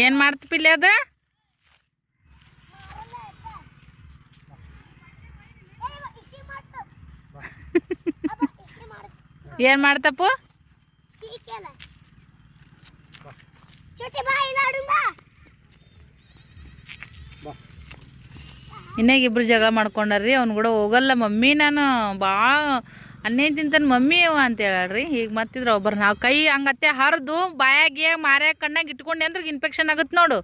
ಏನ್ ಮಾಡ್ತ ಪಿಲ್ಲಿ ಅದ ಏನ್ ಮಾಡ್ತಪ್ಪು ಇನ್ನೇಗ ಇಬ್ರು ಜಗಳ ಮಾಡ್ಕೊಂಡ್ರಿ ಅವ್ನು ಕೂಡ ಹೋಗಲ್ಲ ಮಮ್ಮಿ ನಾನು ಭಾಳ ಅನ್ನೇ ತಿಂತಾನೆ ಮಮ್ಮಿ ಅವ ಅಂತ ಹೇಳ್ರಿ ಈಗ ಮತ್ತಿದ್ರು ಒಬ್ಬರು ನಾವು ಕೈ ಹಂಗತ್ತೆ ಹರಿದು ಬಾಯಾಗೆ ಮಾರ್ಯಾಗ ಕಣ್ಣಾಗ ಇಟ್ಕೊಂಡೆ ಅಂದ್ರೆ ಇನ್ಫೆಕ್ಷನ್ ಆಗುತ್ತೆ ನೋಡು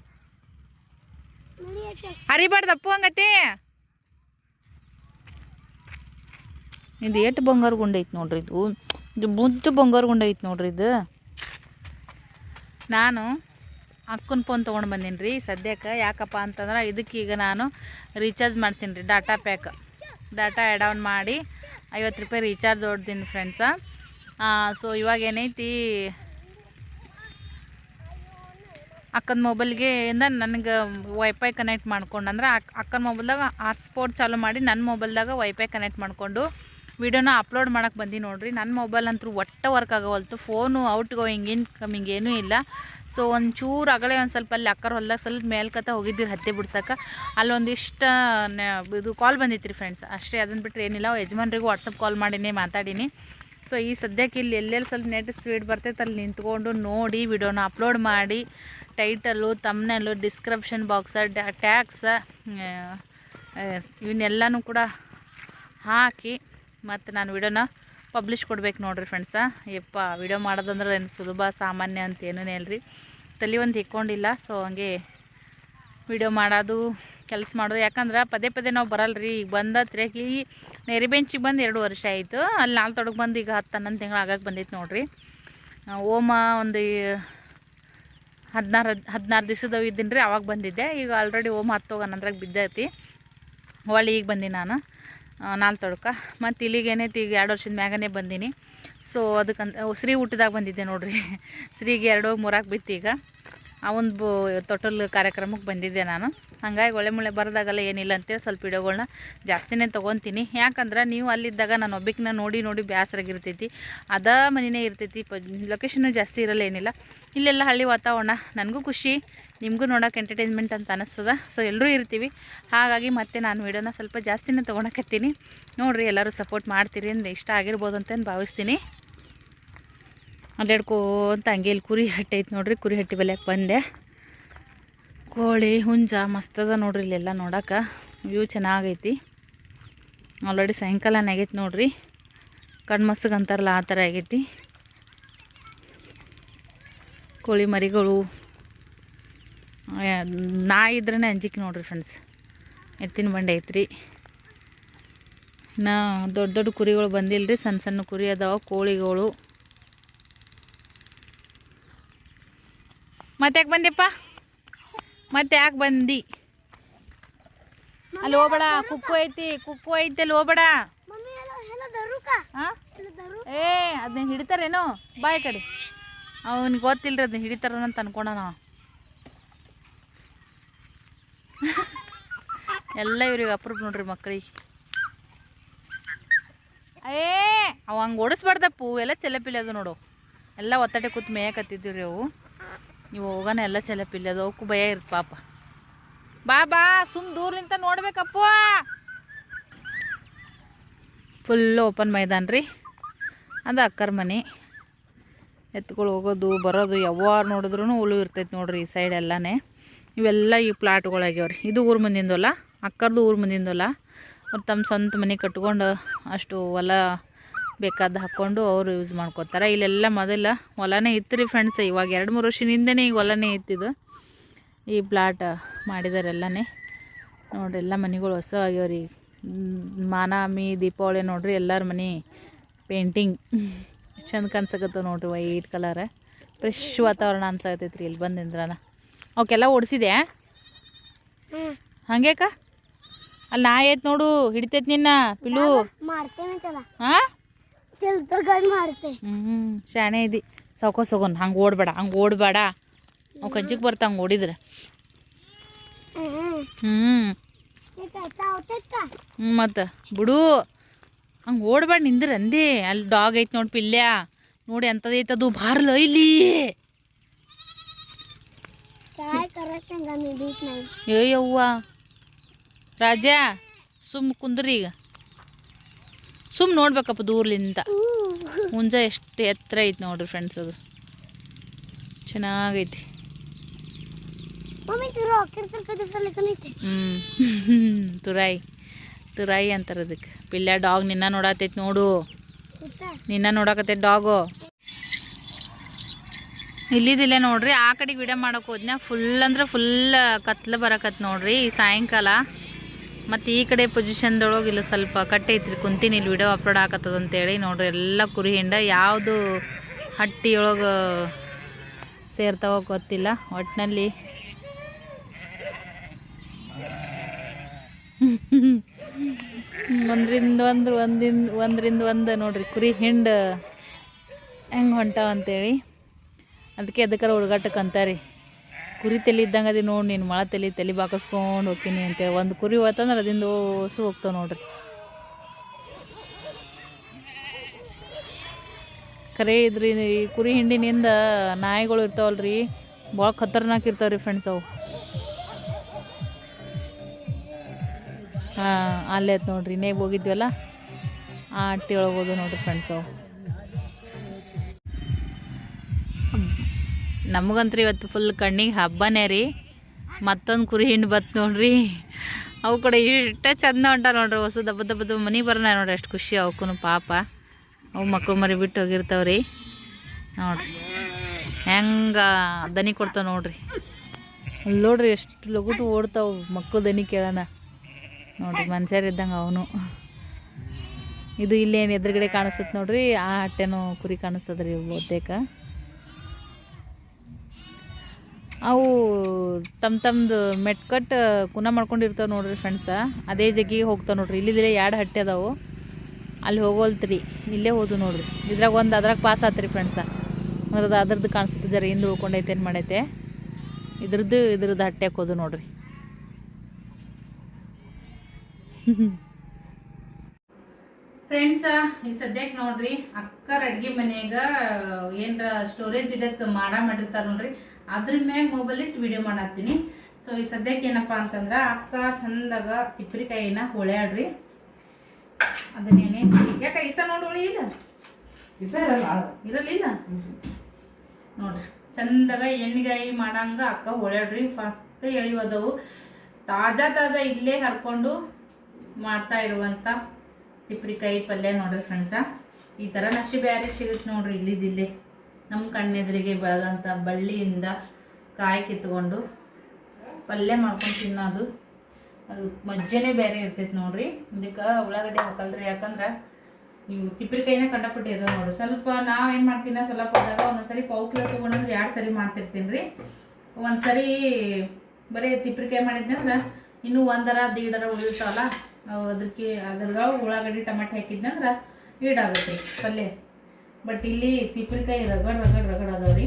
ಹರಿಬಾರ್ದಪ್ಪು ಹಂಗತ್ತೆ ಇದು ಎಷ್ಟು ಬಂಗಾರ ಗುಂಡ ಐತಿ ನೋಡ್ರಿ ಇದು ಮುದ್ದು ಬಂಗಾರ ಗುಂಡ ಐತಿ ನೋಡ್ರಿ ಇದು ನಾನು ಅಕ್ಕನ ಫೋನ್ ತೊಗೊಂಡು ಬಂದೀನಿ ರೀ ಸದ್ಯಕ್ಕೆ ಯಾಕಪ್ಪ ಅಂತಂದ್ರೆ ಇದಕ್ಕೀಗ ನಾನು ರೀಚಾರ್ಜ್ ಮಾಡ್ತೀನಿ ರೀ data pack data add on ಮಾಡಿ 50 ರೂಪಾಯಿ ರೀಚಾರ್ಜ್ ಹೊಡ್ದೀನಿ ಫ್ರೆಂಡ್ಸ ಸೊ ಇವಾಗ ಏನೈತಿ ಅಕ್ಕನ ಮೊಬೈಲ್ಗೆ ಇಂದ ನನಗೆ ವೈಫೈ ಕನೆಕ್ಟ್ ಮಾಡ್ಕೊಂಡು ಅಂದ್ರೆ ಅಕ್ಕನ ಮೊಬೈಲ್ದಾಗ ಹಾಟ್ಸ್ಪಾಟ್ ಚಾಲೂ ಮಾಡಿ ನನ್ನ ಮೊಬೈಲ್ದಾಗ ವೈಫೈ ಕನೆಕ್ಟ್ ಮಾಡಿಕೊಂಡು ವಿಡಿಯೋನ ಅಪ್ಲೋಡ್ ಮಾಡೋಕ್ಕೆ ಬಂದು ನೋಡಿರಿ ನನ್ನ ಮೊಬೈಲ್ ಅಂತೂ ಒಟ್ಟು ವರ್ಕ್ ಆಗೋವಲ್ತು phone outgoing incoming ಏನೂ ಇಲ್ಲ ಸೊ ಒಂಚೂರು ಆಗಲೇ ಒಂದು ಸ್ವಲ್ಪ ಅಲ್ಲಿ ಅಕ್ಕರ ಹೊಲ್ದಾಗ ಸ್ವಲ್ಪ ಮೇಲ್ಕತ್ತ ಹೋಗಿದ್ದೀವಿ ಹತ್ತಿ ಬಿಡ್ಸಕ್ಕೆ ಅಲ್ಲೊಂದಿಷ್ಟು ಇದು ಕಾಲ್ ಬಂದಿತ್ತು ರೀ ಫ್ರೆಂಡ್ಸ್ ಅಷ್ಟೇ ಅದನ್ನು ಬಿಟ್ಟರೆ ಏನಿಲ್ಲ ಯಜಮಾನ್ರಿಗೂ ವಾಟ್ಸಪ್ ಕಾಲ್ ಮಾಡೀನಿ ಮಾತಾಡೀನಿ ಸೊ ಈ ಸದ್ಯಕ್ಕೆ ಇಲ್ಲಿ ಎಲ್ಲೆಲ್ಲಿ ಸ್ವಲ್ಪ ನೆಟ್ ಸ್ಪೀಡ್ ಬರ್ತೈತೆ ಅಲ್ಲಿ ನಿಂತ್ಕೊಂಡು ನೋಡಿ ವಿಡಿಯೋನ ಅಪ್ಲೋಡ್ ಮಾಡಿ ಟೈಟಲು ತಮ್ನೆಲ್ಲು ಡಿಸ್ಕ್ರಿಪ್ಷನ್ ಬಾಕ್ಸ ಟ್ಯಾಗ್ಸ ಇವನ್ನೆಲ್ಲನೂ ಕೂಡ ಹಾಕಿ ಮತ್ತು ನಾನು ವಿಡಿಯೋನ ಪಬ್ಲಿಷ್ ಕೊಡ್ಬೇಕು ನೋಡಿರಿ ಫ್ರೆಂಡ್ಸ ಯಪ್ಪ ವಿಡಿಯೋ ಮಾಡೋದಂದ್ರೆ ಏನು ಸುಲಭ ಸಾಮಾನ್ಯ ಅಂತ ಏನೂ ಹೇಳ್ರಿ ತಲೆ ಒಂದು ಹಿಕ್ಕೊಂಡಿಲ್ಲ ಸೊ ಹಂಗೆ ವಿಡಿಯೋ ಮಾಡೋದು ಕೆಲಸ ಮಾಡೋದು ಯಾಕಂದ್ರೆ ಪದೇ ಪದೇ ನಾವು ಬರಲ್ರಿ ಈಗ ಬಂದ ತಿರುಗಿ ನೆರಿ ಬೆಂಚಿಗೆ ಬಂದು 2 ವರ್ಷ ಆಯಿತು ಅಲ್ಲಿ 4 ತೊಡಗೆ ಬಂದು ಈಗ 10-11 ತಿಂಗಳು ಆಗಕ್ಕೆ ಬಂದೈತೆ ನೋಡಿರಿ ಓಮ ಒಂದು 16 ದಿವಸದವು ಇದ್ದೀನಿ ರೀ ಅವಾಗ ಬಂದಿದ್ದೆ ಈಗ ಆಲ್ರೆಡಿ ಓಮ 10 ಹೋಗೋ ನಂತರಾಗ ಬಿದ್ದೈತಿ ಹೊಳ್ಳಿ ಈಗ ಬಂದೀನಿ ನಾನು 4 ತೊಡಕ ಮತ್ತು ಇಲ್ಲಿಗೆ ಏನೈತಿ ಈಗ 2 ವರ್ಷದ ಮ್ಯಾಗನೇ ಬಂದೀನಿ ಸೊ ಅದಕ್ಕಂತ ಶ್ರೀ ಊಟದಾಗ ಬಂದಿದ್ದೆ ನೋಡಿರಿ ಶ್ರೀಗೆ 2-3 ಬಿತ್ತು ಈಗ ಆ ಒಂದು ತೊಟಲ್ ಕಾರ್ಯಕ್ರಮಕ್ಕೆ ಬಂದಿದ್ದೆ ನಾನು ಹಾಗಾಗಿ ಒಳ್ಳೆ ಬರೋದಾಗಲ್ಲ ಏನಿಲ್ಲ ಅಂತೇಳಿ ಸ್ವಲ್ಪ ವಿಡಿಯೋಗಳನ್ನ ಜಾಸ್ತಿನೇ ತೊಗೊತೀನಿ ಯಾಕಂದ್ರೆ ನೀವು ಅಲ್ಲಿದ್ದಾಗ ನಾನು ಒಬ್ಬಕ್ಕನ್ನ ನೋಡಿ ಬೇಸರಾಗಿರ್ತೈತಿ ಅದ ಮನೆಯೇ ಇರ್ತೈತಿ ಲೊಕೇಶನ್ನು ಜಾಸ್ತಿ ಇರಲ್ಲ ಏನಿಲ್ಲ ಇಲ್ಲೆಲ್ಲ ಹಳ್ಳಿ ವಾತಾವರಣ ನನಗೂ ಖುಷಿ ನಿಮಗೂ ನೋಡೋಕೆ ಎಂಟರ್ಟೈನ್ಮೆಂಟ್ ಅಂತ ಅನ್ನಿಸ್ತದ ಸೊ ಎಲ್ಲರೂ ಇರ್ತೀವಿ ಹಾಗಾಗಿ ಮತ್ತೆ ನಾನು ವಿಡಿಯೋನ ಸ್ವಲ್ಪ ಜಾಸ್ತಿನೇ ತೊಗೊಳಕತ್ತೀನಿ ನೋಡಿರಿ ಎಲ್ಲರೂ ಸಪೋರ್ಟ್ ಮಾಡ್ತೀರಿ ಅಂದರೆ ಇಷ್ಟ ಆಗಿರ್ಬೋದು ಅಂತ ಭಾವಿಸ್ತೀನಿ ಅಲ್ಲೆಡ್ಕೋಂತ ಹಂಗೆ ಇಲ್ಲಿ ಕುರಿ ಹಟ್ಟಿ ಐತೆ ನೋಡಿರಿ ಕುರಿ ಹಟ್ಟಿ ಬಲ್ಯಕ್ಕೆ ಬಂದೆ ಕೋಳಿ ಹುಂಜ ಮಸ್ತದ ನೋಡ್ರಿ ಇಲ್ಲೆಲ್ಲ ನೋಡೋಕೆ ವ್ಯೂ ಚೆನ್ನಾಗೈತಿ ಆಲ್ರೆಡಿ ಸಾಯಂಕಾಲನೇ ಆಗೈತಿ ನೋಡ್ರಿ ಕಣ್ಮಸ್ಸಿಗೆ ಅಂತಾರಲ್ಲ ಆ ಥರ ಆಗೈತಿ ಕೋಳಿ ಮರಿಗಳು ನಾಯಿ ಇದ್ರೇ ಅಂಜಿಕೆ ನೋಡ್ರಿ ಫ್ರೆಂಡ್ಸ್ ಎತ್ತಿನ ಬಂಡೆ ಐತ್ರಿ ಇನ್ನು ದೊಡ್ಡ ಕುರಿಗಳು ಬಂದಿಲ್ಲ ರೀ ಸಣ್ಣ ಕುರಿ ಅದಾವ ಕೋಳಿಗಳು ಮತ್ತೆ ಯಾಕೆ ಬಂದ್ಯಪ್ಪ ಮತ್ತೆ ಯಾಕೆ ಬಂದು ಅಲ್ಲಿ ಹೋಗ್ಬೇಡ ಕುಕ್ಕು ಐತಿ ಅಲ್ಲಿ ಹೋಗ್ಬೇಡ ಏ ಅದನ್ನ ಹಿಡಿತಾರೇನೋ ಬಾಯ್ ಕಡೆ ಅವನಿಗೆ ಗೊತ್ತಿಲ್ರಿ ಅದನ್ನ ಹಿಡಿತಾರ ಅಂತ ಅನ್ಕೊಂಡ ನಾವು ಎಲ್ಲ ಇವ್ರಿಗೆ ಅಪ್ರೂವ್ ನೋಡ್ರಿ ಮಕ್ಕಳಿಗೆ ಅವ ಹಂಗೆ ಓಡಿಸ್ಬಾರ್ದಪ್ಪು ಎಲ್ಲ ಚೆಲ್ಲಪಿಲ್ಲ ಅದು ನೋಡು ಎಲ್ಲ ಒತ್ತಟೆ ಕೂತ್ ಮೇಯಕತ್ತಿದ್ದೀವಿ ರೀ ಅವು ನೀವು ಹೋಗೋಣ ಎಲ್ಲ ಚೆಲ್ಲಪಿಲ್ಲ ಅದು ಅವಕ್ಕೂ ಭಯ ಇರುತ್ತೆ ಪಾಪ ಬಾ ಸುಮ್ ದೂರ್ಲಿಂತ ನೋಡ್ಬೇಕಪ್ಪು ಫುಲ್ಲು ಓಪನ್ ಮೈದಾನ ರೀ ಅದು ಅಕ್ಕರ ಮನೆ ಎತ್ಗಳು ಹೋಗೋದು ಬರೋದು ಯಾವಾಗ ನೋಡಿದ್ರೂ ಹುಳು ಇರ್ತೈತೆ ನೋಡ್ರಿ ಈ ಸೈಡ್ ಎಲ್ಲನೇ ಇವೆಲ್ಲ ಈ ಪ್ಲಾಟ್ಗಳಾಗ್ಯಾವ್ರಿ ಇದು ಊರು ಮುಂದಿಂದಲ್ಲ ಅಕ್ಕರ್ದು ಊರು ಮುಂದಿಂದಲ್ಲ ಅವ್ರು ತಮ್ಮ ಸ್ವಂತ ಮನೆ ಕಟ್ಕೊಂಡು ಅಷ್ಟು ಹೊಲ ಬೇಕಾದ ಹಾಕ್ಕೊಂಡು ಅವರು ಯೂಸ್ ಮಾಡ್ಕೋತಾರೆ ಇಲ್ಲೆಲ್ಲ ಮೊದಲ ಹೊಲನೇ ಇತ್ತು ರೀ ಫ್ರೆಂಡ್ಸ್ ಇವಾಗ 2-3 ವರ್ಷದಿಂದನೇ ಈಗ ಹೊಲನೇ ಇತ್ತಿದ್ದು ಈ ಪ್ಲಾಟ್ ಮಾಡಿದಾರೆಲ್ಲನೇ ನೋಡ್ರಿ ಎಲ್ಲ ಮನೆಗಳು ಹೊಸ ಆಗ್ಯಾವ್ರಿ ಮಾನಾಮಿ ದೀಪಾವಳಿ ನೋಡ್ರಿ ಎಲ್ಲರ ಮನೆ ಪೇಂಟಿಂಗ್ ಚಂದ ಕಾಣಿಸಕತ್ತವ ನೋಡ್ರಿ ವೈಟ್ ಕಲರ್ ಫ್ರೆಶ್ ವಾತಾವರಣ ಅನ್ಸಕತ್ತೈತ್ರಿ ಇಲ್ಲಿ ಬಂದಿಂದ್ರನ ಅವಕ್ಕೆಲ್ಲ ಓಡಿಸಿದೆ ಹಂಗ್ಯಾಕ ಅಲ್ಲಿ ನಾಯಿ ಐತೆ ನೋಡು ಹಿಡಿತೈತಿ ನಿನ್ನ ಪಿಲು ಹಾಂ ಶಾಣೆ ಇದ್ದಿ ಸೌಕೋಸ್ ಹೋಗೋನ್ ಹಂಗೆ ಓಡಬೇಡ ಅವು ಕಂಚಿಗೆ ಬರ್ತಾ ಹಂಗೆ ಓಡಿದ್ರೆ ಮತ್ತು ಬಿಡು ಹಂಗೆ ಓಡ್ಬೇಡ ನಿಂದ್ರ ಅಂದೆ. ಅಲ್ಲಿ ಡಾಗ್ ಐತೆ ನೋಡಿ ಪಿಲ್ಯ, ನೋಡಿ ಎಂಥದೈತೆ ಅದು, ಬಾರ್ಲ ಇಲ್ಲಿ. ಅಯ್ಯವ್ವ ರಾಜ ಸುಮ್ ಕುಂದ್ರಿ, ಈಗ ಸುಮ್ ನೋಡ್ಬೇಕಪ್ಪ ದೂರ್ಲಿಂದ. ಮುಂಜ ಎಷ್ಟು ಎತ್ತರ ಐತಿ ನೋಡ್ರಿ ಫ್ರೆಂಡ್ಸ್, ಅದು ಚೆನ್ನಾಗೈತಿ. ತುರಾಯಿ ತುರಾಯಿ ಅಂತಾರ ಅದಕ್ಕೆ. ಪಿಲ್ಯ ಡಾಗ್ ನಿನ್ನ ನೋಡತೈತಿ ನೋಡು, ನಿನ್ನ ನೋಡಕತ್ತೈತಿ ಡಾಗು. ಇಲ್ಲಿದಿಲ್ಲ ನೋಡ್ರಿ. ಆ ಕಡೆಗೆ ವಿಡಿಯೋ ಮಾಡಕ್ಕೆ ಹೋದ್ನ, ಫುಲ್ ಅಂದ್ರೆ ಫುಲ್ ಕತ್ಲು ಬರಕತ್ ನೋಡ್ರಿ ಈ ಸಾಯಂಕಾಲ. ಮತ್ತು ಈ ಕಡೆ ಪೊಸಿಷನ್ದೊಳಗೆ ಇಲ್ಲ ಸ್ವಲ್ಪ ಕಟ್ಟೈತ್ರಿ, ಕುಂತೀನಿ ಇಲ್ಲಿ ವಿಡಿಯೋ ಅಪ್ಲೋಡ್ ಆಕತ್ತದ ಅಂತೇಳಿ ನೋಡ್ರಿ. ಎಲ್ಲ ಕುರಿ ಹಿಂಡ ಯಾವುದು ಹಟ್ಟಿಯೊಳಗೆ ಸೇರ್ತಾವ ಗೊತ್ತಿಲ್ಲ, ಒಟ್ಟಿನಲ್ಲಿ ಒಂದ್ರಿಂದ ಒಂದು ನೋಡ್ರಿ ಕುರಿ ಹಿಂಡು ಹೆಂಗೆ ಹೊಂಟಾವ ಅಂತೇಳಿ. ಅದಕ್ಕೆ ಅದಕ್ಕಾರ ಹುಡುಗಾಟಕ್ಕೆ ಅಂತಾರಿ, ಕುರಿ ತಲೆ ಇದ್ದಂಗೆ ಅದಿ ನೋಡಿ ನೀನು, ಮಳ ತಲೆ ಬಾಕಿಸ್ಕೊಂಡು ಹೋಗ್ತೀನಿ ಅಂತೇಳಿ. ಒಂದು ಕುರಿ ಹೋತಂದ್ರೆ ಅದಿಂದ ಓಸು ಹೋಗ್ತಾವ ನೋಡ್ರಿ. ಖರೆ ಇದ್ರಿ ಈ ಕುರಿ ಹಿಂಡಿನಿಂದ ನಾಯಿಗಳು ಇರ್ತಾವಲ್ರಿ, ಭಾಳ ಖತರ್ನಾಕ್ ಇರ್ತಾವ್ರಿ ಫ್ರೆಂಡ್ಸ್ ಅವು. ಹಾಂ ಅಲ್ಲೇ ಐತೆ ನೋಡ್ರಿ, ಇನ್ನೇಗ ಹೋಗಿದ್ವಲ್ಲ ಆ ಹಟ್ಟಿ ಒಳಗೆ ಹೋದು ನೋಡ್ರಿ ಫ್ರೆಂಡ್ಸ್ ಅವು. ನಮಗಂತ್ರಿ ಇವತ್ತು ಫುಲ್ ಕಣ್ಣಿಗೆ ಹಬ್ಬನೇ ರೀ. ಮತ್ತೊಂದು ಕುರಿ ಹಿಂಡು ಬತ್ತು ನೋಡ್ರಿ, ಅವು ಕಡೆ ಇಷ್ಟ ಚಂದ ಹೊಂಟ ನೋಡ್ರಿ. ಹೊಸ ದಬ್ಬದ ಮನೆ ಬರೋಣ ನೋಡ್ರಿ, ಅಷ್ಟು ಖುಷಿ ಅವಕ್ಕೂ ಪಾಪ. ಅವು ಮಕ್ಳು ಮರಿ ಬಿಟ್ಟು ಹೋಗಿರ್ತಾವ್ರಿ ನೋಡ್ರಿ, ಹೆಂಗೆ ದನಿ ಕೊಡ್ತಾವ ನೋಡ್ರಿ. ಅಲ್ಲಿ ನೋಡ್ರಿ ಎಷ್ಟು ಲಗುಟು ಓಡ್ತಾವೆ ಮಕ್ಕಳು ದನಿ ಕೇಳೋಣ ನೋಡ್ರಿ, ಮನುಷ್ಯರು ಇದ್ದಂಗೆ ಅವನು. ಇದು ಇಲ್ಲೇನು ಎದುರುಗಡೆ ಕಾಣಿಸ್ತದೆ ನೋಡ್ರಿ, ಆ ಹಟ್ಟೆನೂ ಕುರಿ ಕಾಣಿಸ್ತದ್ರಿ ಬಹುತೇಕ. ಅವು ತಮ್ಮದು ಮೆಟ್ಕಟ್ಟು ಕುನ ಮಾಡ್ಕೊಂಡಿರ್ತಾವೆ ನೋಡ್ರಿ ಫ್ರೆಂಡ್ಸ, ಅದೇ ಜಗ್ಗಿಗೆ ಹೋಗ್ತಾವೆ ನೋಡ್ರಿ. ಇಲ್ಲಿದ್ರೆ 2 ಹಟ್ಟೆ ಅದಾವು, ಅಲ್ಲಿ ಹೋಗೋಲ್ತ್ರಿ, ಇಲ್ಲೇ ಹೋದು ನೋಡ್ರಿ. ಇದ್ರಾಗ ಒಂದು ಅದ್ರಾಗ ಪಾಸ್ ಆತ್ರಿ ಫ್ರೆಂಡ್ಸ, ಅದ್ರದ್ದು ಕಾಣಿಸುತ್ತೆ ಜರ ಹಿಂದೆ ಉಳ್ಕೊಂಡೈತೆ ಏನು ಮಾಡೈತೆ. ಇದ್ರದ್ದು ಹಟ್ಟೆಗೆ ಹೋದು ನೋಡ್ರಿ. ಫ್ರೆಂಡ್ಸ ಈ ಸದ್ಯಕ್ಕೆ ನೋಡ್ರಿ ಅಕ್ಕರ ಅಡ್ಗೆ ಮನ್ಯಾಗ ಏನರ ಸ್ಟೋರೇಜ್ ಇಡಕ್ಕೆ ಮಾಡಿರ್ತಾರೆ ನೋಡ್ರಿ, ಅದ್ರ ಮ್ಯಾಗ ಮೊಬೈಲ್ ಇಟ್ಟು ವಿಡಿಯೋ ಮಾಡತ್ತೀನಿ. ಸೊ ಈ ಸದ್ಯಕ್ಕೆ ಏನಪ್ಪ ಅಂತಂದ್ರೆ ಅಕ್ಕ ಚಂದಾಗ ತಿಪ್ರಿಕಾಯಿನ ಹೊಳ್ಯಾಡ್ರಿ. ಅದನ್ನೇನೆ ಯಾಕೆ ಇಸ ನೋಡಿ ಇಲ್ಲ ಇರಲಿಲ್ಲ ನೋಡ್ರಿ, ಚಂದಾಗ ಎಣ್ಣೆಗಾಯಿ ಮಾಡಂಗ ಅಕ್ಕ ಹೊಳ್ಯಾಡ್ರಿ. ಫಸ್ಟ್ ಎಳಿವದವು ತಾಜಾ ಇಲ್ಲೇ ಹರ್ಕೊಂಡು ಮಾಡ್ತಾ ಇರುವಂಥ ತಿಪ್ರಿಕಾಯಿ ಪಲ್ಯ ನೋಡ್ರಿ ಫ್ರೆಂಡ್ಸ. ಈ ಥರ ನಶಿ ಬ್ಯಾರೆ ಸಿಗುತ್ತೆ ನೋಡ್ರಿ ಇಲ್ಲಿದ್ದಿಲ್ಲೇ ನಮ್ಮ ಕಣ್ಣೆದುರಿಗೆ ಬೆಳೆದಂಥ ಬಳ್ಳಿಯಿಂದ ಕಾಯಿ ಕಿತ್ಕೊಂಡು ಪಲ್ಯ ಮಾಡ್ಕೊಂಡು ತಿನ್ನೋದು, ಅದು ಮಜ್ಜೆನೇ ಬೇರೆ ಇರ್ತೈತೆ ನೋಡ್ರಿ. ಇದಕ್ಕೆ ಉಳ್ಳಾಗಡ್ಡಿ ಹಾಕಲ್ರಿ, ಯಾಕಂದ್ರೆ ಇವು ತಿಪ್ರಿಕಾಯಿನ ಕಂಡಪಟ್ಟಿ ಅದಾವ ನೋಡ್ರಿ. ಸ್ವಲ್ಪ ನಾವೇನು ಮಾಡ್ತೀನಿ ಸ್ವಲ್ಪ ಆದಾಗ ಒಂದೊಂದ್ಸರಿ ಪಾವು ಕಿಲೋ ತೊಗೊಂಡ್ರೆ 2 ಸರಿ ಮಾಡ್ತಿರ್ತೀನಿ ರೀ. ಒಂದ್ಸರಿ ಬರೀ ತಿಪ್ರಿಕಾಯಿ ಮಾಡಿದ್ನಂದ್ರೆ ಇನ್ನೂ 1-1.5 ಉಳಿತಾವಲ್ಲ, ಅದ್ರೊಳಗೆ ಉಳ್ಳಾಗಡ್ಡಿ ಟಮಾಟೆ ಹಾಕಿದ್ನಂದ್ರೆ ಈಡಾಗುತ್ತೆ ರೀ ಪಲ್ಯ. ಬಟ್ ಇಲ್ಲಿ ತಿಪ್ರಿಕಾಯಿ ರಗಡ್ ಅದಾವ್ರಿ.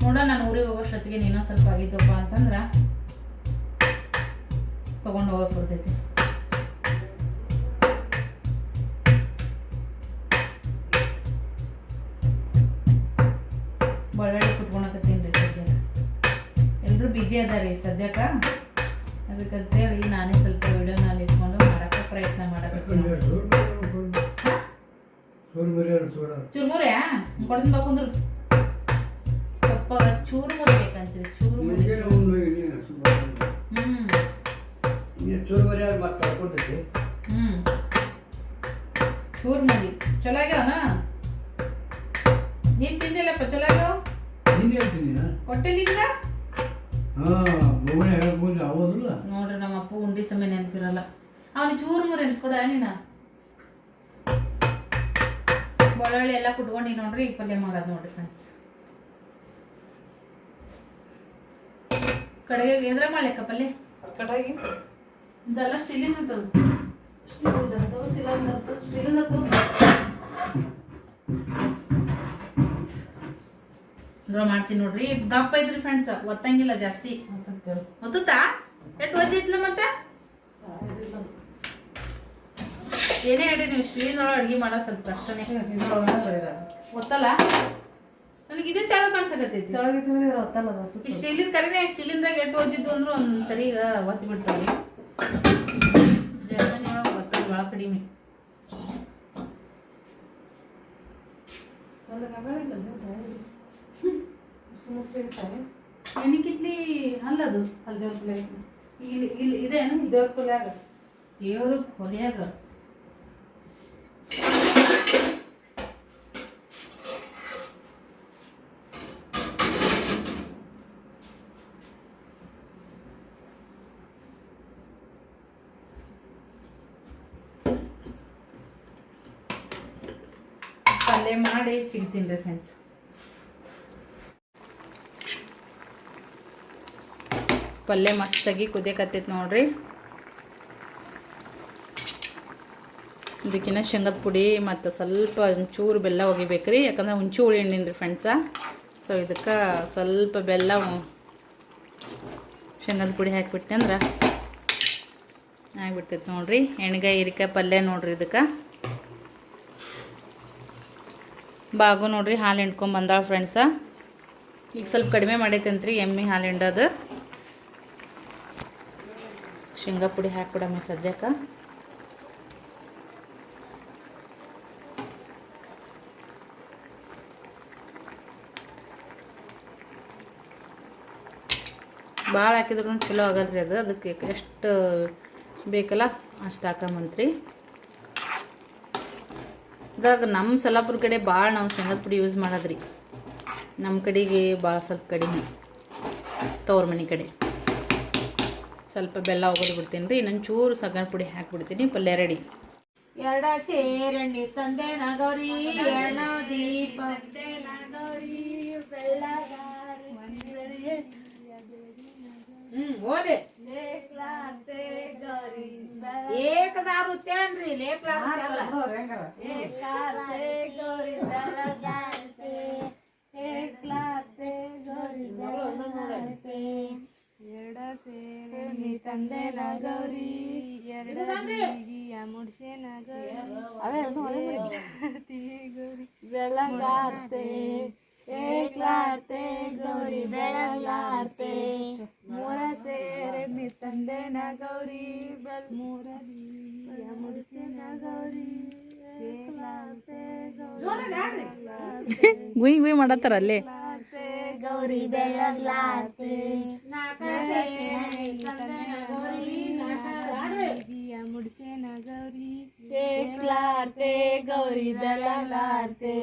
ನೋಡ ನಾನು ಊರಿಗೆ ಹೋಗೋಷ್ಟೊತ್ತಿಗೆ ನೀನೋ ಸ್ವಲ್ಪ ಆಗಿದ್ದಪ್ಪ ಅಂತಂದ್ರೆ ತೊಗೊಂಡು ಹೋಗಕ್ಕೆ ಬರ್ತೈತಿ. ಬಳ್ಳೊಳ್ಳಿ ಕುಟ್ಕೊಳಕತ್ತೀನಿ ರೀ ಸದ್ಯಕ್ಕೆ. ಎಲ್ಲರೂ ಬಿಜಿ ಅದಾರಿ ಸದ್ಯಕ್ಕೆ, ಅದಕ್ಕಂತೇಳಿ ನಾನೇ ಸ್ವಲ್ಪ ವಿಡಿಯೋನಲ್ಲಿ ಇಟ್ಕೊಂಡು ಮಾಡಕ್ಕೆ ಪ್ರಯತ್ನ ಮಾಡಕತ್ತೀನಿ. ಚುರುಮುರಿ ಕೊಡ್ತೀನಿ ಬಾಕುಂದ್ರು ಪಪ್ಪ ಚೂರುಮುರಿ ಬೇಕಂತೀರಿ. ಚೂರುಮುರಿ ಚೂರುಮುರಿ ಚಲೋ ಆಗ್ಯಾವನ? ನೀನ್ ತಿಂದಿಲ್ಲಪ್ಪ? ಚಲೋ ಆಗ್ಯಾವ ಹೊಟ್ಟೆ ನಿಂಗ ನೋಡ್ರಿ. ನಮ್ಮ ಅಪ್ಪ ಉಂಡಿ ಸಮಯ ನೆನಪಿರಲ್ಲ, ಅವನಿಗೆ ಚೂರುಮುರಿ ಅನ್ಸ್ಕೊಡ. ನೀನ ಬೆಳ್ಳುಳ್ಳಿ ಎಲ್ಲ ಕುಟ್ಕೊಂಡು ನೋಡ್ರಿ ಈ ಪಲ್ಯ ಮಾಡೋದು ನೋಡ್ರಿ ಫ್ರೆಂಡ್ಸ್. ಕಡೆಗೆ ಎದ್ರ ಮಾಡ್ಲಿಕ್ಕ ಪಲ್ಯ ಕಡೆಗೆ ಇದೆಲ್ಲ ಸ್ಟೀಲಿಂದ ಮಾಡ್ತೀನಿ ನೋಡ್ರಿ. ದಪ್ಪ ಐತ್ರಿ ಫ್ರೆಂಡ್ಸ್, ಒತ್ತಂಗಿಲ್ಲ ಜಾಸ್ತಿ. ಒತ್ತುತ್ತಾ ಎಷ್ಟು ಒಜ್ಜಿ ಐತ್ಲ ಮತ್ತೆ ಏನೇ ಹೇಳಿ ನೀವು ಸ್ಟೀಲ್ನೊಳಗೆ ಅಡುಗೆ ಮಾಡೋ ಸ್ವಲ್ಪ ಕಷ್ಟನೇ ಗೊತ್ತಲ್ಲ. ನನಗೆ ಇದೇ ತೆಳಗೆ ಕಾಣಿಸಕತ್ತೈತಿ. ಸ್ಟೀಲಿನ ಕರಿನೇ ಸ್ಟೀಲಿಂದಾಗ ಎಟ್ಟು ಓದಿದ್ದು ಅಂದ್ರೆ ಒಂದು ಸರಿ ಈಗ ಒತ್ತಿ ಬಿಡ್ತಾವೆ. ಜರ್ಮನಿ ಒಳಗೆ ಒತ್ತೋದು ಭಾಳ ಕಡಿಮೆ. ಎಣ್ಣಿಕಿತ್ಲಿ ಅಲ್ಲದು ಅಲ್ಲಿ ದೇವ್ರ ಕೊಲೆ ಇಲ್ಲಿ ಇಲ್ಲಿ ಇದೇನು ದೇವ್ರ ಕೊಲೆಯಾಗ ದೇವ್ರ ಕೊಲೆಯಾಗ ಪಲ್ಯ ಮಾಡಿ ಸಿಗ್ತೀನಿ ರೀ ಫ್ರೆಂಡ್ಸ್. ಪಲ್ಯ ಮಸ್ತಾಗಿ ಕುದಿಯಕತ್ತೈತೆ ನೋಡ್ರಿ. ಇದಕ್ಕಿನ್ನ ಶೇಂಗದ ಪುಡಿ ಮತ್ತು ಸ್ವಲ್ಪ ಒಂಚೂರು ಬೆಲ್ಲ ಒಗಿಬೇಕ್ರಿ, ಯಾಕಂದ್ರೆ ಹುಂಚಿ ಹುಳಿ ಎಣ್ಣೀನಿ ರೀ ಫ್ರೆಂಡ್ಸ. ಸೊ ಇದಕ್ಕೆ ಸ್ವಲ್ಪ ಬೆಲ್ಲ ಶೇಂಗದ ಪುಡಿ ಹಾಕಿಬಿಟ್ಟೆ ಅಂದ್ರೆ ಆಗಿಬಿಡ್ತೈತೆ ನೋಡ್ರಿ. ಎಣ್ಗಾಯಿ ಹೀರಿಕಾಯಿ ಪಲ್ಯ ನೋಡ್ರಿ. ಇದಕ್ಕೆ ಬಾಗು ನೋಡ್ರಿ ಹಾಲು ಹಿಂಡ್ಕೊಂಡು ಬಂದಾಳ ಫ್ರೆಂಡ್ಸ. ಈಗ ಸ್ವಲ್ಪ ಕಡಿಮೆ ಮಾಡೈತಂತ್ರಿ ಎಮ್ಮೆ ಹಾಲು ಹಿಂಡೋದು. ಶೇಂಗಾ ಪುಡಿ ಹಾಕ್ಬಿಡಮ್ಮ ಸದ್ಯಕ್ಕೆ. ಭಾಳ ಹಾಕಿದ್ರು ಚಲೋ ಆಗಲ್ರಿ ಅದು. ಅದಕ್ಕೆ ಎಷ್ಟು ಬೇಕಲ್ಲ ಅಷ್ಟು ಹಾಕಂಬಂತ್ರಿ. ಇದ್ರಾಗ ನಮ್ಮ ಸೊಲ್ಲಾಪುರ ಕಡೆ ಭಾಳ ನಾವು ಶೇಂಗದ ಪುಡಿ ಯೂಸ್ ಮಾಡೋದ್ರಿ. ನಮ್ಮ ಕಡೆಗೆ ಭಾಳ ಸ್ವಲ್ಪ ಕಡಿಮೆ, ತವ್ರ ಮನೆ ಕಡೆ. ಸ್ವಲ್ಪ ಬೆಲ್ಲ ಒಗೆದು ಬಿಡ್ತೀನಿ ರೀ. ಇನ್ನೊಂದು ಚೂರು ಸಗಣಿ ಪುಡಿ ಹಾಕಿಬಿಡ್ತೀನಿ. ಪಲ್ಯ ರೆಡಿ. ಎರಡ ಸೇರಣಿ ತಂದೆ ನಗರಿ ಎಣ ದೀಪ ಓದೆ ಏಕದಾರು ತೇನ್ರಿ ಎರಡ ಸೇರಿ ತಂದೆ ನಗರಿ ಎರಡ ಮುಡ್ಸೆ ನಗರಿ ಬೆಳಗಾರ್ತೆ ಏಕ್ಲಾರ್ತೆ ಗೌರಿ ಬೆಳಗಾರ್ತೆ ಮೂರ ಸೇರಿ ತಂದೆ ನಗೌರಿ ಬೆಲ್ ಮೂರ ಮುಡ್ಸೆ ನಗೌರಿ ಗುಯ್ ಗುಯ್ ಮಾಡತ್ತಾರ ಅಲ್ಲೇ. ಗೌರಿ ಬೆಳಗ್ಲಾರ್ತೆ ಮುಡ್ಸೆ ನಗೌರಿ ಏಕ್ಲಾರ್ತೆ ಗೌರಿ ಬೆಳಗ್ಲಾರ್ತೆ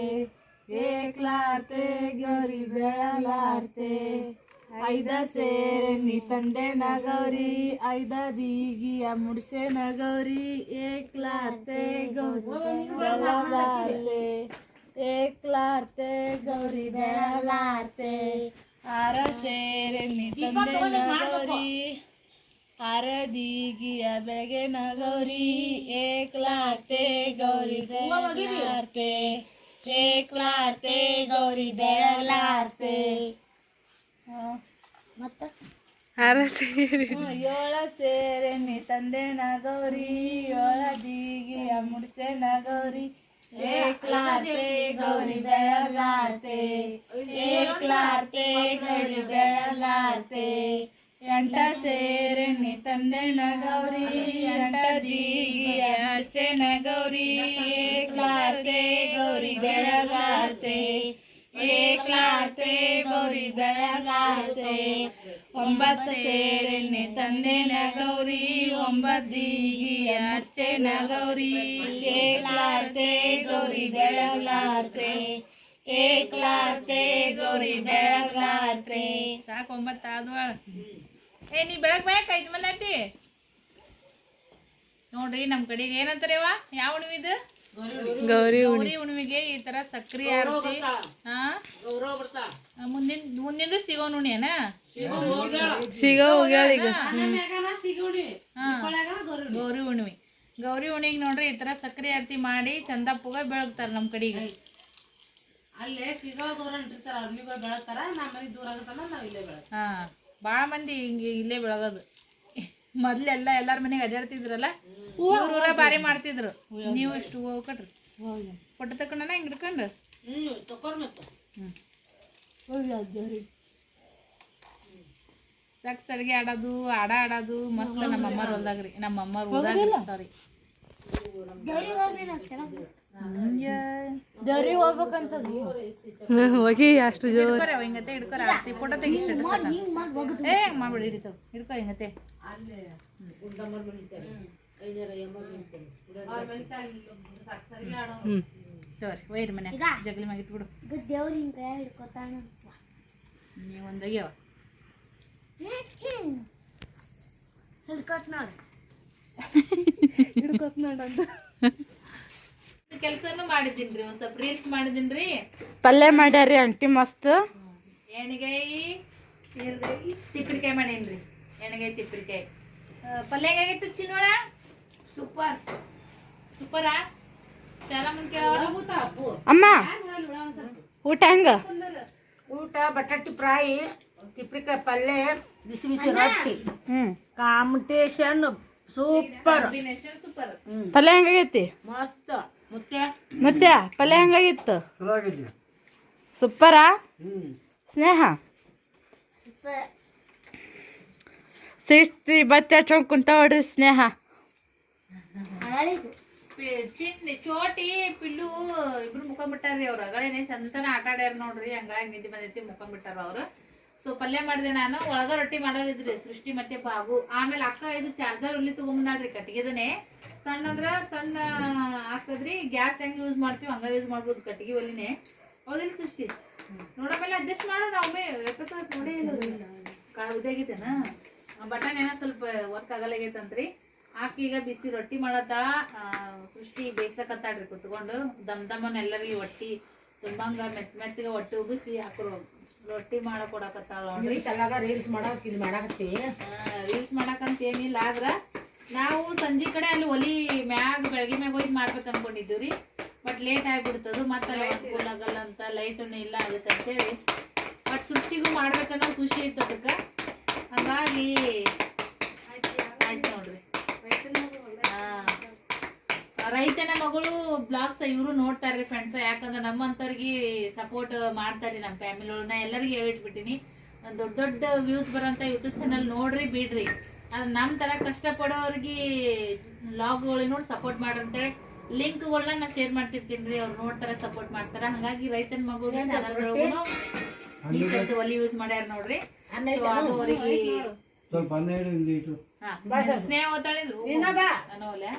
ಏಕ್ಲಾರ್ತೆ ಗೌರಿ ಬೆಳಗ್ಲಾರ್ತೆ ಐದ ಸೇರೆ ನೀ ತಂದೆ ನಗೌರಿ ಐದ ದೀಗಿಯ ಮುಡ್ಸೆ ನಗೌರಿ ಏಕ್ಲಾರ್ತೆ ಗೌರಿ ಬೆಳಗ್ಲಾರ್ತೆ ಏಕ್ಲಾರ್ತೆ ಗೌರಿ ಬೆಳಗ್ಲಾರ್ತೆ ಆರ ಸೇರೆ ನೀ ತಂದೆ ನಗೌರಿ ಆರ ದೀಗಿಯ ಬೆಳಗ್ಗೆ ನಗೌರಿ ಏಕ್ಲಾರ್ತೆ ಗೌರಿ ಬೆಳಗ್ಲಾರ್ತೆ ಏಕ್ಲಾರ್ತೆ ಗೌರಿ ಬೆಳಗ್ಲಾರ್ತೆ ಮತ್ತ ಏಳ ಸೇರೆ ನೀ ತಂದೆ ನಗೌರಿ ಏಳ ದೀಗಿಯ ಮುಡ್ಸೆ ನಗೌರಿ ಏಕ್ಲಾರ್ತೆ ಗೌರಿ ಬೆಳಗ್ಲಾರ್ತೆ ಏಕ್ಲಾರ್ತೆ ಗೌರಿ ಬೆಳಗ್ಲಾರ್ತೆ ಎಂಟ ಸೇರೆ ನೀ ತಂದೆ ನಗೌರಿ ಎಂಟ ದೀಗಿಯ ಮುಡ್ಸೆ ನಗೌರಿ ಏಕ್ಲಾರ್ತೆ ಗೌರಿ ಬೆಳಗ್ಲಾರ್ತೆ ಏಕ್ಲಾರ್ತೆ ಗೌರಿ ಬೆಳಗ್ಲಾರ್ತೆ ಒಂಬತ್ತು ಸೇರೆ ನೀ ತಂದೆ ನಗೌರಿ ಒಂಬತ್ತು ದೀಗಿಯ ಮುಡ್ಸೆ ನಗೌರಿ ಏಕ್ಲಾರ್ತೆ ಗೌರಿ ಬೆಳಗ್ಲಾರ್ತೆ ಏಕ್ಲಾರ್ತೆ ಗೌರಿ ಬೆಳಗ್ಲಾರ್ತೆ. ಸಾಕು 9 ಆದ್ವಾ. ನೀ ಬೆಳಗ್ ಬೇಕು 5 ಮಂದಿ ಐತಿ ನೋಡ್ರಿ. ನಮ್ಮ ಕಡೆಗೆ ಏನಂತಾರೇವ ಯಾವ ಹುಣ್ಣಿಮೆ ಇದು? ಗೌರಿ ಹುಣ್ಣಿಮೆಗೆ ಈ ತರ ಸಕ್ರಿ ಆರತಿ. ಮುಂದಿನ ಸಿಗೋ ನುಣಿಯನ ಸಿಗೋ ಹೋಗ್ಯಾಳ ಈಗ. ಗೌರಿ ಹುಣ್ಣಿಮೆ ಹುಣ್ಣಿಮೆಗೆ ನೋಡ್ರಿ ಈ ತರ ಸಕ್ರಿ ಆರತಿ ಮಾಡಿ ಚಂದಪ್ಪಗ ಬೆಳಗ್ತಾರ ನಮ್ಮ ಕಡೆಗೆ. ಅಲ್ಲೇ ಸಿಗೋ ದೂರ ಇಟ್ಟಿರ್ತಾರ, ಅವ್ರಿಗೆ ಬೆಳಗ್ತಾರ. ನಮ್ಮ ಮನೆ ದೂರ ಆಗತ್ತಲ್ಲ, ನಾವು ಇಲ್ಲೇ ಬೆಳಗ್. ಭಾಳ ಮಂದಿ ಹಿಂಗೆ ಇಲ್ಲೇ ಬೆಳಗೋದು. ಮೊದ್ಲೆಲ್ಲ ಎಲ್ಲಾರ ಮನೆಗೆ ಅಡ್ಯಾಡ್ತಿದ್ರಲ್ಲ ಊರ ಬಾರಿ ಮಾಡ್ತಿದ್ರು. ನೀವು ಇಷ್ಟು ಹೂವು ಕಟ್ರಿ ಕೊಟ್ಟು ತಕೊಂಡ ಹಿಂಗೆ ಹಿಡ್ಕೊಂಡು ಸಕ್ಸ್ ಅಡ್ಗೆ ಆಡೋದು ಆಡೋದು ಮಸ್ತ್ ನಮ್ಮ ಅಮ್ಮರ ಹೊಲ್ದಾಗ್ರಿ. ನಮ್ಮ ಅಮ್ಮರ ಊರಾಗ ಸಾರಿ ಹೋಗಿ ಅಷ್ಟು ಹಿಡ್ಕೊರೆ ಅವ ಹಿಂಗತೆ ಹಿಡ್ಕೊರ ಆರ್ತಿ ಫೋಟೋ ತೆಗಿ ಏ ಮಾಡ್ಬಿಡಿ ಹಿಡಿತಾವ ಹಿಡ್ಕೊ ಹಿಂಗತೆ ಸರಿ ವೈರ್ ಮನೆ ಜಗಲಿ ಮ್ಯಾಗ ಇಟ್ಬಿಡು ನೀವು ಒಂದಾಗ್ಯಾವ ಕೆಲ್ಸನೂ ಮಾಡಿದ್ದೀನ್ರಿ ಒಂದ್ ಸ್ವಲ್ಪ ರೀಲ್ಸ್ ಮಾಡಿದ್ದೀನ್ರಿ. ಪಲ್ಯ ಮಾಡ್ಯಾರಿ ಆಂಟಿ ಮಸ್ತ್. ಎಣ್ಗಾಯಿ ತಿಪ್ಪಿರಿಕಾಯಿ ಮಾಡೇನ್ರಿ. ಎಣ್ಗಾಯಿ ತಿಪ್ಪಿರಿಕಾಯಿ ಪಲ್ಯ ಹೇಗಾಗಿತ್ತು ಚಿನ್ನೋಳ? ಸೂಪರ್ ಸೂಪರಾ? చాలా ಮುಂದೆ ಅಮ್ಮ ಊಟ ಹೆಂಗ? ಊಟ ಬಟಾಟಿ ಫ್ರೈ, ತಿಪ್ಪಿರಿಕಾಯಿ ಪಲ್ಯ, ಬಿಸಿ ಬಿಸಿ ರೊಟ್ಟಿ, ಕಾಂಬಿಟೇಷನ್ ಸೂಪರ್. ಸೂಪರ್ ಪಲ್ಯ ಹೆಂಗಾಗೈತಿ? ಮಸ್ತ್. ಮತ್ತೆ ಪಲ್ಯ ಹೆಂಗಾಗಿತ್ತು? ಸೂಪರಾ? ಸ್ನೇಹ ಶಿಸ್ತಿ ಬತ್ತೆ ಹಚ್ಕೊಂಡ್ ಕುಂತ ಹೊಡ್ರಿ ಸ್ನೇಹ. ಚಿನ್ನಿ ಚೋಟಿ ಪಿಲ್ಲು ಇಬ್ರು ಮುಖಂಬಿಟ್ಟಾರ್ರಿ. ಅವ್ರು ಅಗಳೇನೆ ಚಂದನ ಆಟ ಆಡ್ಯಾರ ನೋಡ್ರಿ. ಹಂಗಾಗಿ ನಿದ್ದೆ ಬಂದೈತಿ ಮುಖಂಬಿಟ್ಟಾರ ಅವ್ರು. ಸೊ ಪಲ್ಯ ಮಾಡಿದೆ ನಾನು. ಒಳಗ ರೊಟ್ಟಿ ಮಾಡೋರಿದ್ರಿ ಸೃಷ್ಟಿ ಮತ್ತೆ ಬಾಗು. ಆಮೇಲೆ ಅಕ್ಕ ಇದು ಚಾರ್ಜರ್ ಉಲ್ಲಿ ತಗೊಂಬಂದಾಡ್ರಿ ಕಟ್ಟಿಗೆದನೆ. ಸಣ್ಣ ಅಂದ್ರ ಸಣ್ಣ ಹಾಕದ್ರಿ. ಗ್ಯಾಸ್ ಹೆಂಗ್ ಯೂಸ್ ಮಾಡ್ತೀವಿ ಹಂಗ ಯೂಸ್ ಮಾಡ್ಬೋದು ಕಟ್ಟಿಗೆ ಒಲಿನೇ. ಹೌದಿಲ್ಲ ಸೃಷ್ಟಿ? ನೋಡಮೇಲೆ ಅಡ್ಜಸ್ಟ್ ಮಾಡೋಣ. ಒಮ್ಮೆ ನೋಡೇ ಇಲ್ಲ ಉದಾಗೈತೇನ ಬಟನ್ ಏನೋ ಸ್ವಲ್ಪ ವರ್ಕ್ ಆಗಲಾಗೈತಂತ್ರಿ. ಆಕಿ ಈಗ ಬಿಸಿ ರೊಟ್ಟಿ ಮಾಡತ್ತಾಳ. ಸೃಷ್ಟಿ ಬೇಯಿಸಕತ್ತಾಡ್ರಿ ಕುತ್ಕೊಂಡು. ದಮ್ದಮ್ಮನ ಎಲ್ಲರಿಗೆ ಒಟ್ಟಿ ತುಂಬಂಗ ಮೆತ್ತಗೆ ಒಟ್ಟಿ ಉಬ್ಬಿಸಿ ಹಾಕ್ರು ರೊಟ್ಟಿ ಮಾಡಕ್ ಕೊಡಕತ್ತಾಳ ನೋಡ್ರಿ. ರೀಲ್ಸ್ ಮಾಡಾಕತ್ತೀವಿ. ರೀಲ್ಸ್ ಮಾಡಕಂತ ಏನಿಲ್ಲ. ಆದ್ರ ನಾವು ಸಂಜೆ ಕಡೆ ಅಲ್ಲಿ ಒಲಿ ಮ್ಯಾಗ ಬೆಳಗ್ಗೆ ಮ್ಯಾಗ ಹೋಗಿ ಮಾಡ್ಬೇಕು ಅನ್ಕೊಂಡಿದ್ದೀವ್ರಿ. But late ಆಗ್ಬಿಡ್ತದು. ಮತ್ತೆ ಅಲ್ಲಿ ಅನುಕೂಲ ಆಗಲ್ಲ ಅಂತ ಲೈಟನ್ನು ಇಲ್ಲ ಅದಕ್ಕಂತೇಳಿ. ಬಟ್ ಸೃಷ್ಟಿಗೂ ಮಾಡ್ಬೇಕನ್ನೋ ಖುಷಿ ಐತೆ ಅದಕ್ಕ. ಹಂಗಾಗಿ ಆಯ್ತು ನೋಡ್ರಿ. ರೈತನ ಮಗಳು ಬ್ಲಾಗ್ಸ್ ಇವರು ನೋಡ್ತಾರ್ರಿ ಫ್ರೆಂಡ್ಸ್. ಯಾಕಂದ್ರೆ ನಮ್ಮಂತವ್ರಿಗೆ ಸಪೋರ್ಟ್ ಮಾಡ್ತಾರ್ರಿ. ನಮ್ಮ ಫ್ಯಾಮಿಲಿ ಒಳಗ ನಾ ಎಲ್ಲರಿಗೆ ಹೇಳಿಟ್ಬಿಟ್ಟಿನಿ. ದೊಡ್ಡ ದೊಡ್ಡ ವ್ಯೂಸ್ ಬರೋಂಥ ಯೂಟ್ಯೂಬ್ ಚಾನಲ್ ನೋಡ್ರಿ ಬಿಡ್ರಿ. ಅದು ನಮ್ಮ ತರ ಕಷ್ಟಪಡೋರಿಗೆ ವ್ಲಾಗ್ಗಳು ನೋಡಿ ಸಪೋರ್ಟ್ ಮಾಡ್ರಂತೇಳಿ ಲಿಂಕ್ಗಳನ್ನ ನಾ ಶೇರ್ ಮಾಡ್ತಿರ್ತೀನಿ. ಅವ್ರು ನೋಡ್ತಾರ ಸಪೋರ್ಟ್ ಮಾಡ್ತಾರ. ಹಂಗಾಗಿ ರೈತನ ಮಗಳು ಚಾನಲ್ ಈ ಸತಿ ಒಲಿ ಯೂಸ್ ಮಾಡ್ಯಾರ ನೋಡ್ರಿ. ಅದು ಅವರಿಗೆ ಸ್ನೇಹ ಓದಾಳಿದ್ರು ಅನ್ನೋಲೆ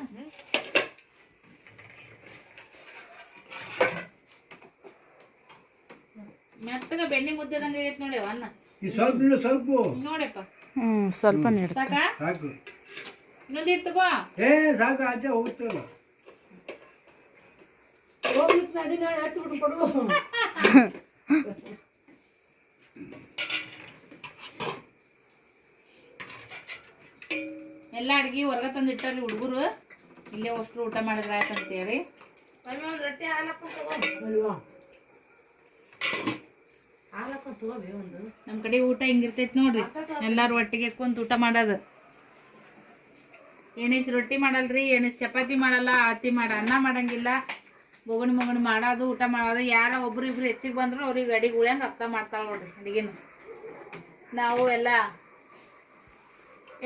ಮೆತ್ತಗ ಬೆಣ್ಣೆ ಮುದ್ದೆದಂಗ ಆಗೈತೆ ನೋಡಿ ಅನ್ನ. ನೋಡಪ್ಪ ಸ್ವಲ್ಪ ನೀಡು. ಸಾಕ ಇನ್ನೊಂದು ಇಟ್ಕೋ. ಎಲ್ಲ ಅಡ್ಗಿ ಹೊರಗ ತಂದು ಇಟ್ಟಾರಿ ಹುಡುಗರು. ಇಲ್ಲೇ ಅಷ್ಟು ಊಟ ಮಾಡಿದ್ರ ಆಯ್ತಂತೇಳಿ. ರೊಟ್ಟಿ ನಮ್ ಕಡೆ ಊಟ ಹಿಂಗಿರ್ತೈತಿ ನೋಡ್ರಿ. ಎಲ್ಲಾರು ಒಟ್ಟಿಗೆ ಕುಂತ ಊಟ ಮಾಡೋದು. ಎಣಿಸ್ ರೊಟ್ಟಿ ಮಾಡಲ್ರಿ, ಎಣಿಸ್ ಚಪಾತಿ ಮಾಡಲ್ಲ, ಆರತಿ ಅನ್ನ ಮಾಡಂಗಿಲ್ಲ. ಬೊಗಣಿ ಮೊಗಣಿ ಮಾಡೋದು ಊಟ ಮಾಡೋದು. ಯಾರ ಒಬ್ರು ಇಬ್ರು ಹೆಚ್ಚಿಗೆ ಬಂದ್ರು ಅವ್ರಿಗೆ ಅಡಿಗೆ ಉಳ್ಯಂಗ ಅಕ್ಕ ಮಾಡ್ತಾಳ ನೋಡ್ರಿ ಅಡಿಗೆನು. ನಾವು ಎಲ್ಲ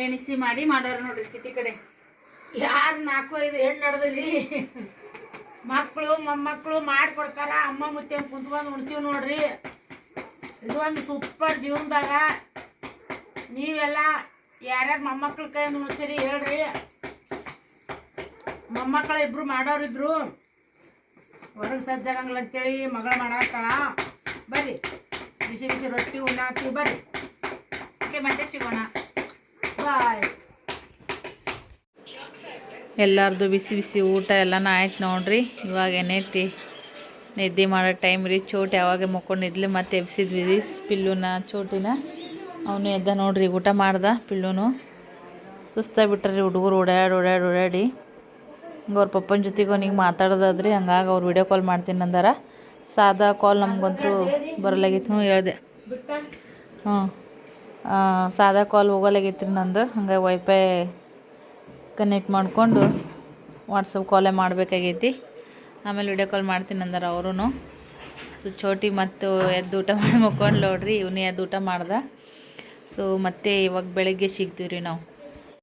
ಎಣಿಸಿ ಮಾಡಿ ಮಾಡೋರು ನೋಡ್ರಿ ಸಿಟಿ ಕಡೆ. ಯಾರು 4-5 ಹೆಣ್ಣು ನಡೆದ್ರಿ ಮಕ್ಕಳು ಮೊಮ್ಮಕ್ಕಳು ಮಾಡ್ಕೊಡ್ತಾರ. ಅಮ್ಮ ಮುತ್ತೆ ಕುಂತ್ಕೊಂಡು ಉಣ್ತೀವಿ ನೋಡ್ರಿ. ಇದು ಒಂದು ಸೂಪರ್ ಜೀವನದಾಗ. ನೀವೆಲ್ಲ ಯಾರ್ಯಾರು ಮೊಮ್ಮಕ್ಳ ಕೈ ಉಣ್ತೀರಿ ಹೇಳ್ರಿ. ಮೊಮ್ಮಕ್ಕಳ ಇಬ್ರು ಮಾಡೋರಿದ್ರು. ಹೊರಗೆ ಸಜ್ಜಾಗಂಗಿಲ್ಲ ಅಂತೇಳಿ ಮಗಳ ಮಾಡಾತಾಳ. ಬರ್ರಿ ಬಿಸಿ ಬಿಸಿ ರೊಟ್ಟಿ ಉಣ್ಣಾತೀವಿ ಬರ್ರಿ. ಓಕೆ ಮತ್ತೆ ಸಿಗೋಣ. ಬಾಯ್. ಎಲ್ಲಾರ್ದು ಬಿಸಿ ಬಿಸಿ ಊಟ ಎಲ್ಲನೂ ಆಯ್ತು ನೋಡ್ರಿ. ಇವಾಗ ಏನೈತಿ ನಿದ್ದೆ ಮಾಡೋ ಟೈಮ್ ರೀ. ಚೋಟ್ ಯಾವಾಗ ಮುಕ್ಕೊಂಡಿದ್ಲಿ ಮತ್ತೆ ಎಬ್ಸಿದ್ವಿ ರೀ ಪಿಲ್ಲುನ ಚೋಟಿನ. ಅವನು ಎದ್ದ ನೋಡ್ರಿ ಊಟ ಮಾಡ್ದ. ಪಿಲ್ಲುನು ಸುಸ್ತಾಗ್ಬಿಟ್ರಿ ಹುಡುಗರು ಓಡಾಡಿ. ಅವ್ರ ಪಪ್ಪನ ಜೊತೆಗೆ ಅವನಿಗೆ ಮಾತಾಡೋದಾದ್ರಿ. ಹಂಗಾಗಿ ಅವ್ರು ವಿಡಿಯೋ ಕಾಲ್ ಮಾಡ್ತೀನಿ ಅಂದಾರ. ಸಾದಾ ಕಾಲ್ ನಮ್ಗಂತೂ ಬರಲಾಗಿತ್ತು. ಹೇಳ್ದೆ. ಸಾದಾ ಕಾಲ್ ಹೋಗಲಾಗೈತ್ರಿ ನಂದು, ಹಂಗಾಗಿ ವೈಫೈ ಕನೆಕ್ಟ್ ಮಾಡಿಕೊಂಡು ವಾಟ್ಸಪ್ ಕಾಲೇ ಮಾಡಬೇಕಾಗೈತಿ. ಆಮೇಲೆ ವಿಡಿಯೋ ಕಾಲ್ ಮಾಡ್ತೀನಿ ಅಂದ್ರೆ ಅವರು. ಸೊ ಚೋಟಿ ಮತ್ತು ಎದ್ದು ಊಟ ಮಾಡಿ ಮುಕ್ಕೊಂಡು ನೋಡ್ರಿ, ಇವನೇ ಎದ್ದು ಊಟ ಮಾಡ್ದೆ. ಸೊ ಮತ್ತೆ ಇವಾಗ ಬೆಳಗ್ಗೆ ಸಿಗ್ತೀವಿ ರೀ ನಾವು.